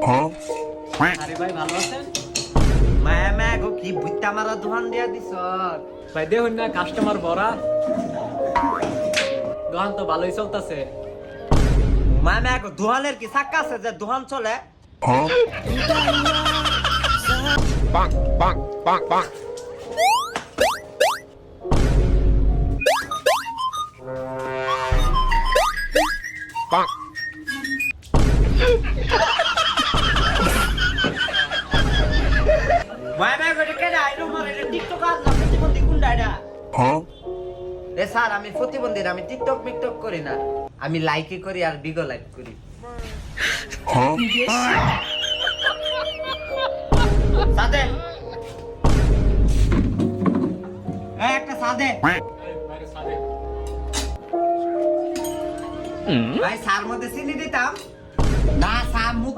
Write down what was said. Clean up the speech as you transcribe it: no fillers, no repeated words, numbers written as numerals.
আরে ভাই ভালো আছেন? মা গো কি বুইতা মারা দোকান দিয়া দিছ। ভাই দেখুন না কাস্টমার ভরা, দোকান তো ভালোই চলতেছে। মা গো দোকানের কি চাক্কা আছে যে দোকান চলে? Bonk, bonk, bonk, bonk. Bonk. মা গো এটা কেডা আইরো মার এটা টিকটক আর না প্রতিবন্ধী কোনডা এটা? এ স্যার আমি প্রতিবন্ধী না, আমি টিকটক মিকটক করি না, আমি লাইকই করি আর বিগো লাইক করি। সাদে একটা সাদে ভাই সার মধ্যে চিনি দিতাম না, সার মুখ